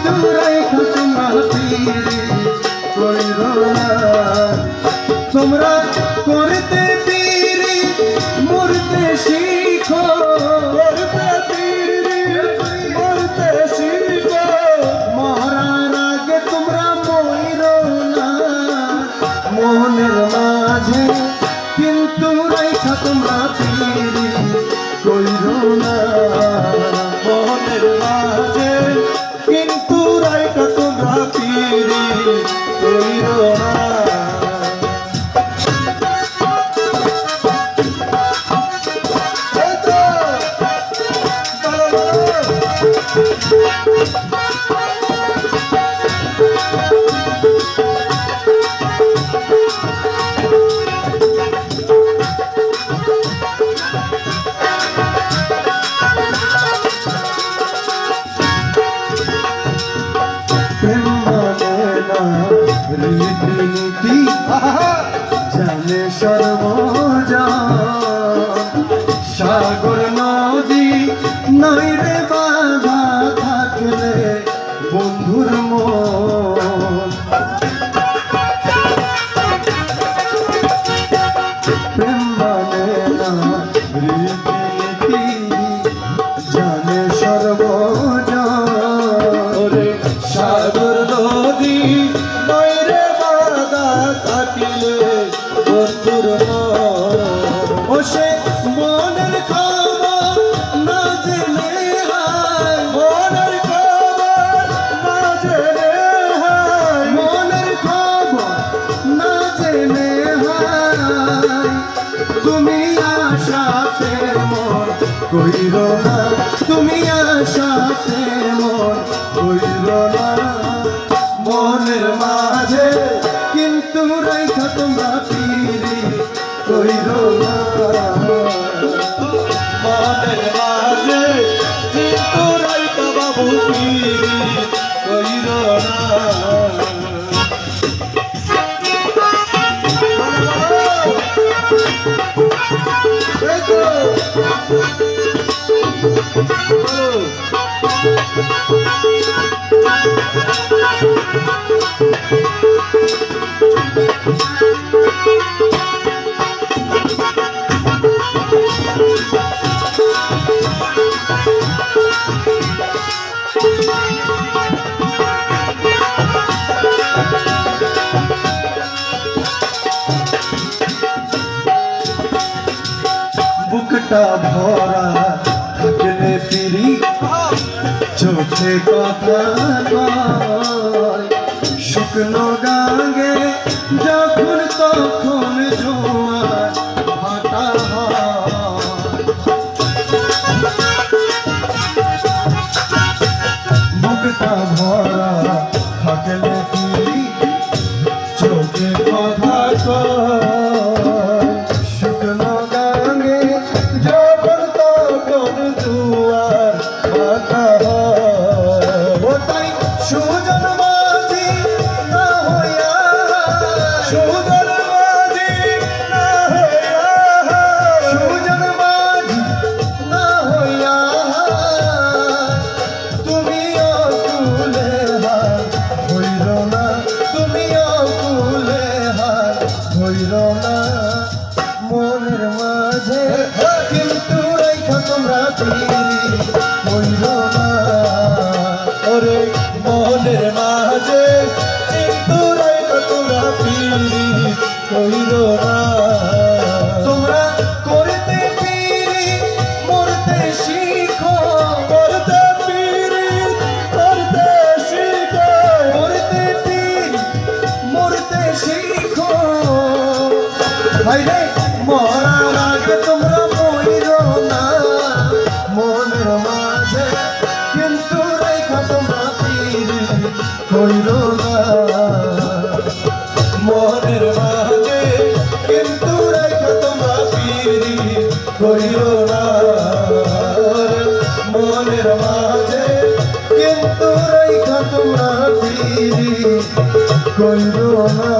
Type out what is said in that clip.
কিন্তু রাইখা তোমরা পিরি কইরো না। তোমরা করতে পিরি মরতে শিখো, করতে পিরি মরতে শিখো। মরার আগে তোমরা মইরো না মনের মাঝে, কিন্তু রাইখা তোমরা পিরি কইরো না মনের মাঝে, কিন্তু রাইখা তোমরা পিরি কইরো না। রীতিনীতি জানে সর্বজন, সাগর নদী নয় রে বাধা থাকলে বন্ধুর মন। প্রেম মানে না রীতিনীতি জানে সর্বজন, সাগর নদী নয় রে বাধা থাকিলে বন্ধুর মন। ও সে মনের খবর না জেনে হায়, মনের খবর না জেনে হায়, মনের খবর না জেনে হায়। তুমি আশাতে মন কইরো না, তুমি আশাতে মন কইরো না মনের মাঝে, কিন্তু রাইখা তোমরা পিরি কইরো না মনের মাঝে, কিন্তু রাইখা বাবু পিরি কইরো না। বুকটা ভরা থাকলে পিরি চোখে কথা কয়, শুকনো গাঙ্গে যখন তখন জোয়ার ভাটা হয়। বুকটা ভরা থাকলে পিরি চোখে কথা কয়, শুকনো গাঙ্গে যখন তখন জোয়ার ভাটা হয়। ও তাই সুজন মাঝি না হইয়া, সুজন মাঝি না হইয়া, সুজন মাঝি না হইয়া তুমিও কুলে হাত হইরো না, তুমিও কুলে হাত হইরো না মনের মাঝে, কিন্তু রাইখা তোমরা পিরি কইরো না। ওরে মনের মাঝে, কিন্তু রাইখা তোমরা পিরি কইরো না। তোমরা করতে পিরি মরতে শিখো, করতে পিরি করতে শিখো, করতে পিরি মরতে শিখো। ভাইরে মরার আগে তোমরা মইরো না মনের মাঝে, কিন্তু রাইখা তোমরা পিরি কইরো না মনের মাঝে, কিন্তু রাইখা তোমরা পিরি কইরো না মনের মাঝে, কিন্তু রাইখা তোমরা পিরি কইরো না।